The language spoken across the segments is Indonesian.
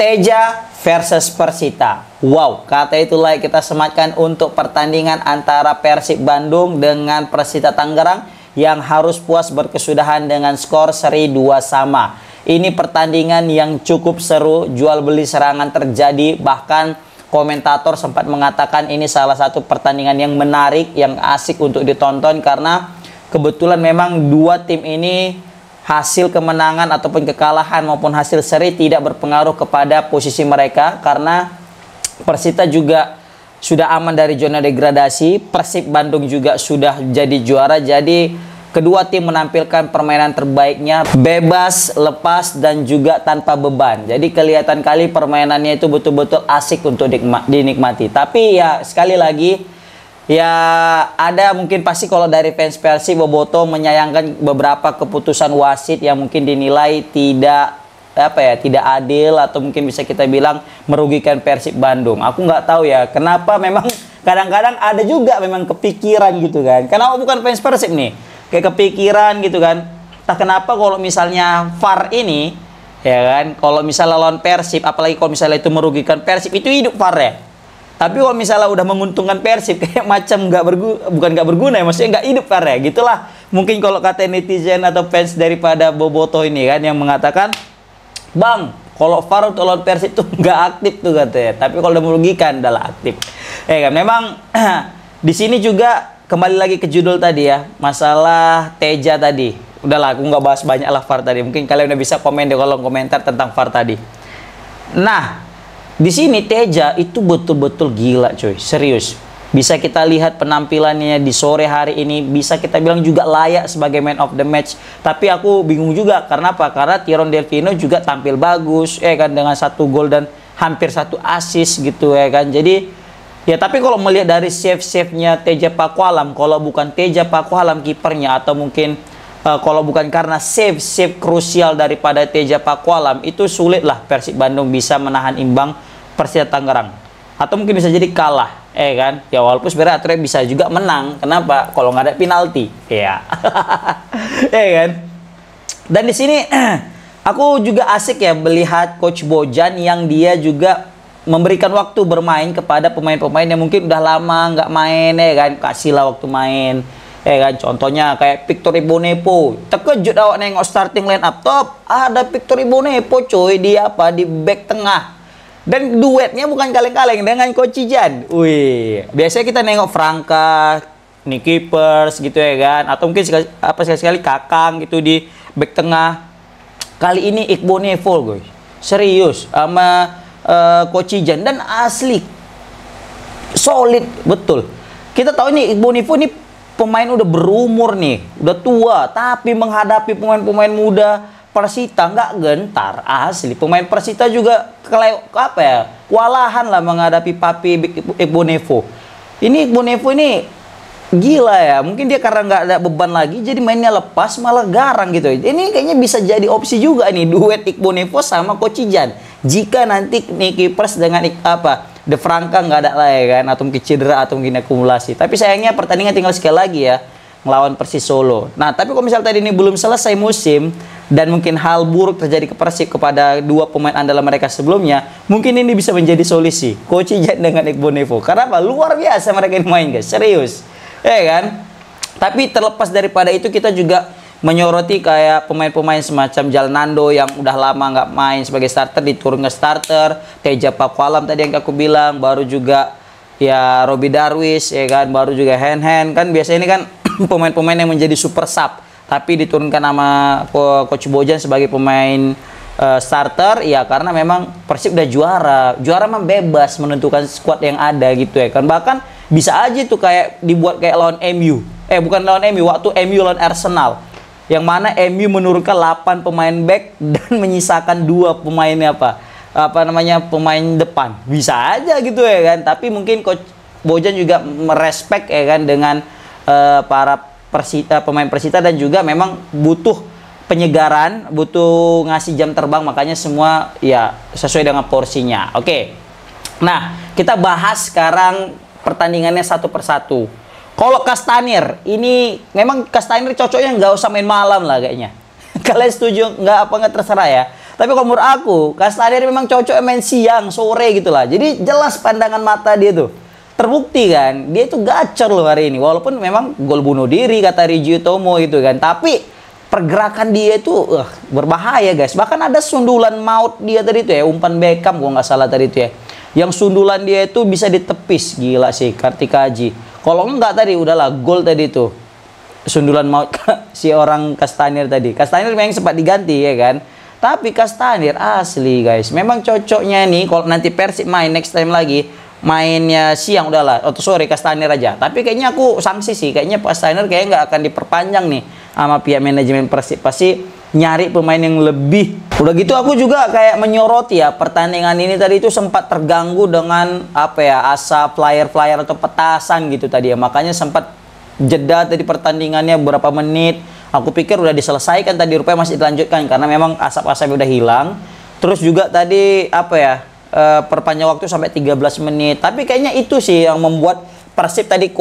Teja versus Persita. Wow, kata itulah kita sematkan untuk pertandingan antara Persib Bandung dengan Persita Tangerang yang harus puas berkesudahan dengan skor seri 2-2. Ini pertandingan yang cukup seru, jual beli serangan terjadi, bahkan komentator sempat mengatakan ini salah satu pertandingan yang menarik, yang asik untuk ditonton karena kebetulan memang dua tim ini hasil kemenangan ataupun kekalahan maupun hasil seri tidak berpengaruh kepada posisi mereka karena Persita juga sudah aman dari zona degradasi, Persib Bandung juga sudah jadi juara. Jadi kedua tim menampilkan permainan terbaiknya, bebas, lepas, dan juga tanpa beban. Jadi kelihatan kali permainannya itu betul-betul asik untuk dinikmati. Tapi ya sekali lagi, ya ada mungkin pasti kalau dari fans Persib Boboto menyayangkan beberapa keputusan wasit yang mungkin dinilai tidak tidak adil atau mungkin bisa kita bilang merugikan Persib Bandung. Aku nggak tahu ya kenapa, memang kadang-kadang ada juga memang kepikiran gitu kan. Kenapa bukan fans Persib nih? Kayak kepikiran gitu kan. Tak kenapa kalau misalnya VAR ini ya kan, kalau misalnya lawan Persib, apalagi kalau misalnya itu merugikan Persib, itu hidup VAR ya. Tapi kalau misalnya udah menguntungkan Persib kayak macam bukan nggak berguna ya, maksudnya nggak hidup VAR ya. Gitulah mungkin kalau kata netizen atau fans daripada Boboto ini kan yang mengatakan, "Bang, kalau VAR untuk lawan Persib tuh nggak aktif tuh," katanya. Tapi kalau udah merugikan adalah aktif. Kan memang di sini juga kembali lagi ke judul tadi ya, masalah Teja tadi. Udahlah, aku nggak bahas banyak lah VAR tadi. Mungkin kalian udah bisa komen di kolom komentar tentang VAR tadi. Nah, di sini Teja itu betul-betul gila coy, serius. Bisa kita lihat penampilannya di sore hari ini, bisa kita bilang juga layak sebagai man of the match. Tapi aku bingung juga, karena apa? Karena Tyron Delvino juga tampil bagus, kan, dengan 1 gol dan hampir 1 assist gitu ya kan. Jadi, ya tapi kalau melihat dari save-save-nya Teja Pakualam, kalau bukan Teja Pakualam kipernya, atau mungkin kalau bukan karena save-save krusial daripada Teja Pakualam, itu sulit lah Persib Bandung bisa menahan imbang Persita Tangerang. Atau mungkin bisa jadi kalah, kan? Ya walaupun sebenarnya akhirnya bisa juga menang. Kenapa? Kalau nggak ada penalti, ya. Kan? Dan di sini aku juga asik ya melihat Coach Bojan yang dia juga memberikan waktu bermain kepada pemain-pemain yang mungkin udah lama nggak main, kan? Kasihlah waktu main, kan? Contohnya kayak Victor Ibonepo. Terkejut awak nengok starting line up, top ada Victor Ibonepo coy, dia di back tengah. Dan duetnya bukan kaleng-kaleng dengan Coach Jan. Wih, biasanya kita nengok Franka, Nicky Pers gitu ya kan, atau mungkin sekali-sekali Kakang gitu di back tengah. Kali ini Ibonepo guys, serius sama Coach Jan, dan asli solid betul. Kita tahu ini Ibonepo ini pemain udah berumur nih, udah tua, tapi menghadapi pemain-pemain muda Persita nggak gentar, asli. Pemain Persita juga kewalahan lah menghadapi Papi Ibonepo. Ini Ibonepo ini gila ya, mungkin dia karena nggak ada beban lagi jadi mainnya lepas malah garang gitu. Ini kayaknya bisa jadi opsi juga nih, duet Ibonepo sama Coach Jan. Jika nanti Nicky Pers dengan De Franca nggak ada lah ya kan, atau mungkin cedera atau mungkin akumulasi. Tapi sayangnya pertandingan tinggal sekali lagi ya, ngelawan Persis Solo. Nah, tapi kalau misalnya tadi ini belum selesai musim dan mungkin hal buruk terjadi ke Persib kepada dua pemain andalan mereka sebelumnya, mungkin ini bisa menjadi solusi Coach Jan dengan Ibonepo. Karena apa? Luar biasa mereka ini main guys, serius. Kan? Tapi terlepas daripada itu, kita juga menyoroti kayak pemain-pemain semacam Jalnando yang udah lama nggak main sebagai starter, diturun ke starter. Teja Pakualam tadi yang aku bilang, baru juga ya Robi Darwis, ya kan, baru juga Hen kan. Biasanya ini kan pemain-pemain yang menjadi super sub, tapi diturunkan nama Coach Bojan sebagai pemain starter, ya karena memang Persib udah juara mah bebas menentukan squad yang ada gitu ya kan. Bahkan bisa aja tuh kayak dibuat kayak lawan MU, bukan lawan MU, waktu MU lawan Arsenal, yang mana MU menurunkan 8 pemain back dan menyisakan 2 pemainnya pemain depan. Bisa aja gitu ya kan. Tapi mungkin Coach Bojan juga merespek ya kan dengan para pemain Persita, dan juga memang butuh penyegaran, butuh ngasih jam terbang, makanya semua ya sesuai dengan porsinya. Oke. Nah, kita bahas sekarang pertandingannya satu persatu. Kalau Castaneer, ini memang Castaneer cocoknya nggak usah main malam lah kayaknya. Kalian setuju nggak? Apa nggak, terserah ya. Tapi kalau menurut aku, Castanhier memang cocok main siang, sore gitu lah. Jadi jelas pandangan mata dia tuh. Terbukti kan, dia itu gacor loh hari ini. Walaupun memang gol bunuh diri kata Ryuji Utomo gitu kan. Tapi pergerakan dia itu berbahaya guys. Bahkan ada sundulan maut dia tadi itu ya, umpan Beckham kalau nggak salah tadi itu ya. Yang sundulan dia itu bisa ditepis, gila sih Kartika Aji. Kalau enggak tadi udahlah gol tadi itu. Sundulan maut si orang Castanhier tadi. Castanhier memang sempat diganti ya kan. Tapi Castanhier asli guys. Memang cocoknya nih kalau nanti Persib main next time lagi mainnya siang udahlah. Oh sorry Castanhier aja. Tapi kayaknya aku sanksi sih. Kayaknya Castanhier kayaknya nggak akan diperpanjang nih sama pihak manajemen Persib. Pasti nyari pemain yang lebih. Udah gitu aku juga kayak menyoroti ya pertandingan ini tadi itu sempat terganggu dengan apa ya asa flyer-flyer atau petasan gitu tadi ya. Makanya sempat jeda tadi pertandingannya beberapa menit. Aku pikir udah diselesaikan tadi, rupanya masih dilanjutkan karena memang asap-asapnya udah hilang. Terus juga tadi apa ya perpanjang waktu sampai 13 menit. Tapi kayaknya itu sih yang membuat Persib tadi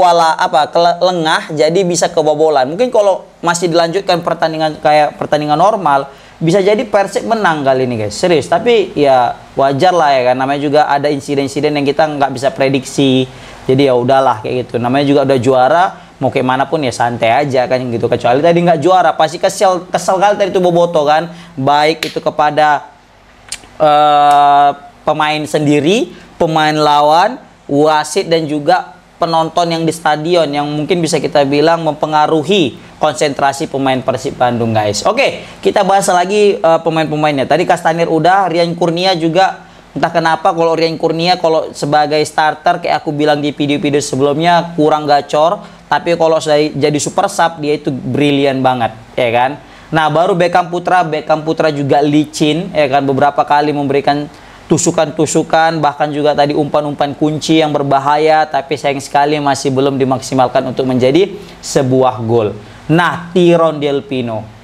lengah jadi bisa kebobolan. Mungkin kalau masih dilanjutkan pertandingan kayak pertandingan normal bisa jadi Persib menang kali ini guys, serius. Tapi ya wajar lah ya kan, namanya juga ada insiden-insiden yang kita nggak bisa prediksi. Jadi ya udahlah kayak gitu, namanya juga udah juara, mau kayak mana pun ya santai aja kan gitu. Kecuali tadi nggak juara pasti kesel kali tadi itu Boboto kan, baik itu kepada pemain sendiri, pemain lawan, wasit dan juga penonton yang di stadion yang mungkin bisa kita bilang mempengaruhi konsentrasi pemain Persib Bandung guys. Oke, kita bahas lagi pemain-pemainnya. Tadi Castanhier udah, Rian Kurnia juga. Entah kenapa kalau Rian Kurnia kalau sebagai starter kayak aku bilang di video-video sebelumnya kurang gacor, tapi kalau saya jadi super sub dia itu brilian banget ya kan. Nah baru Beckham Putra juga licin ya kan, beberapa kali memberikan tusukan-tusukan, bahkan juga tadi umpan-umpan kunci yang berbahaya, tapi sayang sekali masih belum dimaksimalkan untuk menjadi sebuah gol. Nah Tirone Del Pino,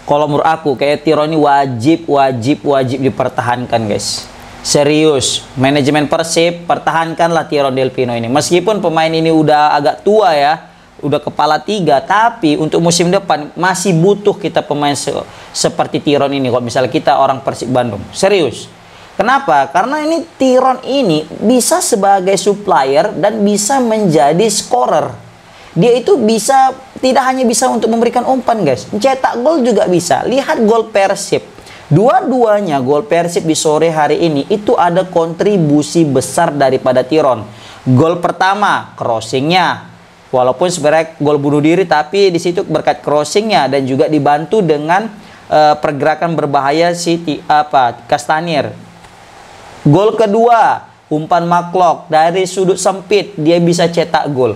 kalau menurut aku kayak Tirone ini wajib dipertahankan guys. Serius, manajemen Persib pertahankanlah Tirone Del Pino ini. Meskipun pemain ini udah agak tua ya, udah kepala 3, tapi untuk musim depan masih butuh kita pemain seperti Tirone ini. Kalau misalnya kita orang Persib Bandung, serius. Kenapa? Karena ini Tirone ini bisa sebagai supplier dan bisa menjadi scorer. Dia itu bisa, tidak hanya bisa untuk memberikan umpan guys, mencetak gol juga bisa. Lihat gol Persib, dua-duanya gol Persib di sore hari ini itu ada kontribusi besar daripada Tirone. Gol pertama crossingnya, walaupun sebenarnya gol bunuh diri, tapi di situ berkat crossingnya dan juga dibantu dengan pergerakan berbahaya si Castanhier. Gol kedua umpan Maklok dari sudut sempit dia bisa cetak gol.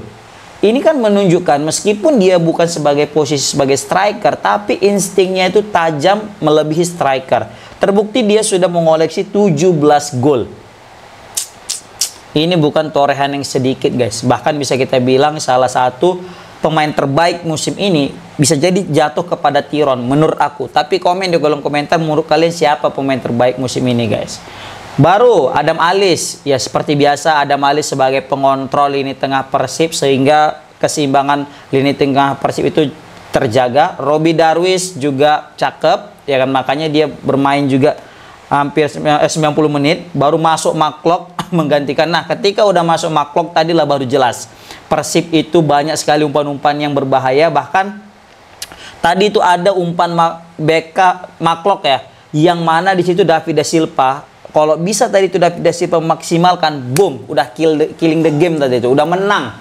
Ini kan menunjukkan meskipun dia bukan sebagai posisi sebagai striker, tapi instingnya itu tajam melebihi striker. Terbukti dia sudah mengoleksi 17 gol. Ini bukan torehan yang sedikit guys. Bahkan bisa kita bilang salah satu pemain terbaik musim ini bisa jadi jatuh kepada Tirone menurut aku. Tapi komen di kolom komentar menurut kalian siapa pemain terbaik musim ini guys. Baru Adam Alis, ya seperti biasa Adam Alis sebagai pengontrol lini tengah Persib sehingga keseimbangan lini tengah Persib itu terjaga. Robby Darwish juga cakep ya kan, makanya dia bermain juga hampir 90 menit. Baru masuk Maklok menggantikan. Nah ketika udah masuk Maklok tadi lah baru jelas Persib itu banyak sekali umpan-umpan yang berbahaya. Bahkan tadi itu ada umpan Maklok ya, yang mana di situ David da Silva, kalau bisa tadi itu David da Silva memaksimalkan, boom, udah killing the game tadi itu, udah menang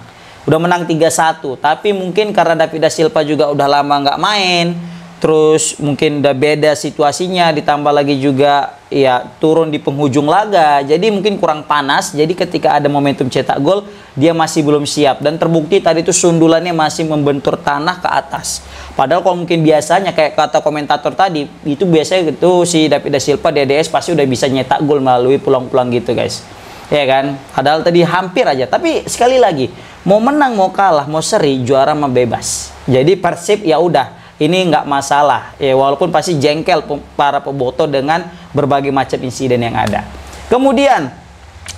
3-1. Tapi mungkin karena David da Silva juga udah lama nggak main, terus mungkin udah beda situasinya, ditambah lagi juga ya turun di penghujung laga, jadi mungkin kurang panas. Jadi ketika ada momentum cetak gol dia masih belum siap, dan terbukti tadi itu sundulannya masih membentur tanah ke atas. Padahal kalau mungkin biasanya kayak kata komentator tadi itu biasanya gitu si David da Silva DDS pasti udah bisa nyetak gol melalui pulang-pulang gitu guys ya kan. Padahal tadi hampir aja, tapi sekali lagi mau menang mau kalah mau seri juara mah bebas. Jadi Persib ya udah ini nggak masalah ya, walaupun pasti jengkel para peboto dengan berbagai macam insiden yang ada. Kemudian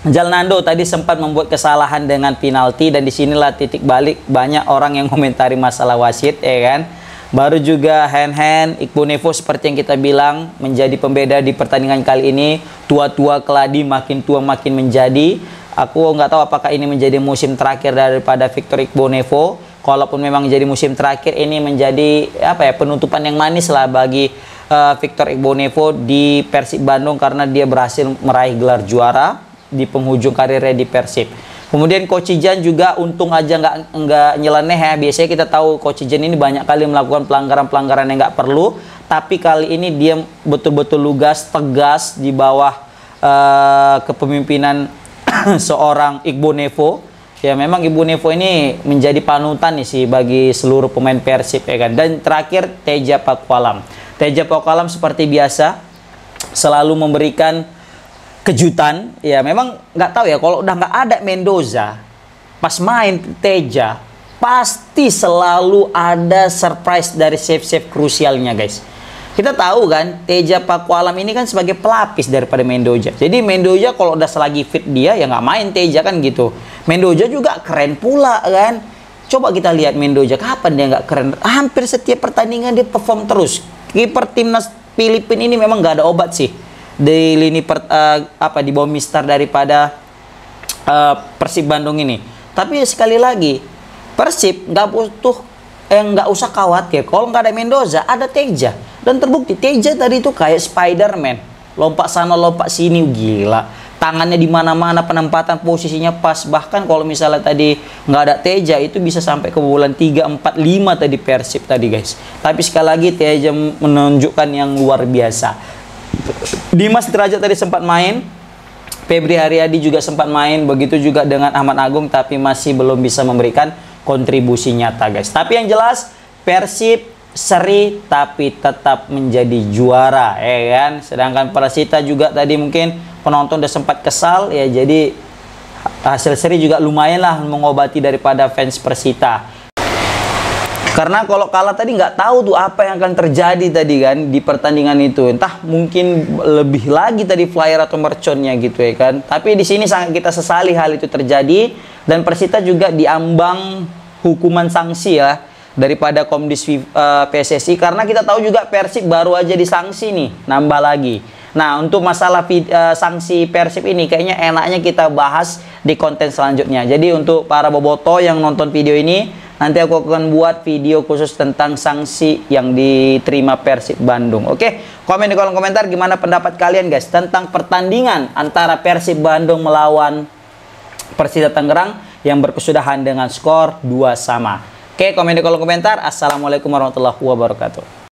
Jalnando tadi sempat membuat kesalahan dengan penalti, dan disinilah titik balik banyak orang yang komentari masalah wasit ya kan. Baru juga hand-hand Iqbal seperti yang kita bilang menjadi pembeda di pertandingan kali ini. Tua-tua keladi, makin tua makin menjadi. Aku nggak tahu apakah ini menjadi musim terakhir daripada Victor Iqbal. Kalaupun memang jadi musim terakhir, ini menjadi apa ya, penutupan yang manis lah bagi Victor Iqbal di Persib Bandung, karena dia berhasil meraih gelar juara di penghujung karirnya di Persib. Kemudian Coach Ijan juga untung aja nggak nyeleneh ya. Biasanya kita tahu Coach Ijan ini banyak kali melakukan pelanggaran-pelanggaran yang nggak perlu, tapi kali ini dia betul-betul lugas, tegas di bawah kepemimpinan seorang Iqbal. Ya memang Iqbal ini menjadi panutan nih sih bagi seluruh pemain Persib ya kan. Dan terakhir Teja Pakualam. Teja Pakualam seperti biasa selalu memberikan kejutan. Ya memang nggak tahu ya, kalau udah nggak ada Mendoza pas main Teja pasti selalu ada surprise dari save-save krusialnya guys. Kita tahu kan Teja Pakualam ini kan sebagai pelapis daripada Mendoza. Jadi Mendoza kalau udah selagi fit dia ya nggak main Teja kan gitu. Mendoza juga keren pula kan. Coba kita lihat Mendoza kapan dia nggak keren. Hampir setiap pertandingan dia perform terus. Kiper timnas Filipina ini memang nggak ada obat sih di lini di bawah mister daripada Persib Bandung ini. Tapi sekali lagi Persib nggak usah khawatir kalau nggak ada Mendoza, ada Teja. Dan terbukti Teja tadi itu kayak Spider-Man, lompat sana lompat sini, gila. Tangannya di mana-mana, penempatan posisinya pas. Bahkan kalau misalnya tadi nggak ada Teja, itu bisa sampai kebobolan 3, 4, 5 tadi Persib tadi guys. Tapi sekali lagi Teja menunjukkan yang luar biasa. Dimas Derajat tadi sempat main, Febri Haryadi juga sempat main, begitu juga dengan Ahmad Agung, tapi masih belum bisa memberikan kontribusi nyata guys. Tapi yang jelas Persib seri tapi tetap menjadi juara ya kan. Sedangkan Persita juga tadi mungkin penonton udah sempat kesal ya, jadi hasil seri juga lumayan lah mengobati daripada fans Persita. Karena kalau kalah tadi nggak tahu tuh apa yang akan terjadi tadi kan di pertandingan itu. Entah mungkin lebih lagi tadi flyer atau merconnya gitu ya kan. Tapi di sini sangat kita sesali hal itu terjadi, dan Persita juga diambang hukuman sanksi ya daripada Komdis PSSI, karena kita tahu juga Persib baru aja disanksi nih, nambah lagi. Nah, untuk masalah sanksi Persib ini kayaknya enaknya kita bahas di konten selanjutnya. Jadi untuk para boboto yang nonton video ini, nanti aku akan buat video khusus tentang sanksi yang diterima Persib Bandung. Oke, komen di kolom komentar gimana pendapat kalian guys tentang pertandingan antara Persib Bandung melawan Persita Tangerang yang berkesudahan dengan skor 2-2. Oke, komen di kolom komentar. Assalamualaikum warahmatullahi wabarakatuh.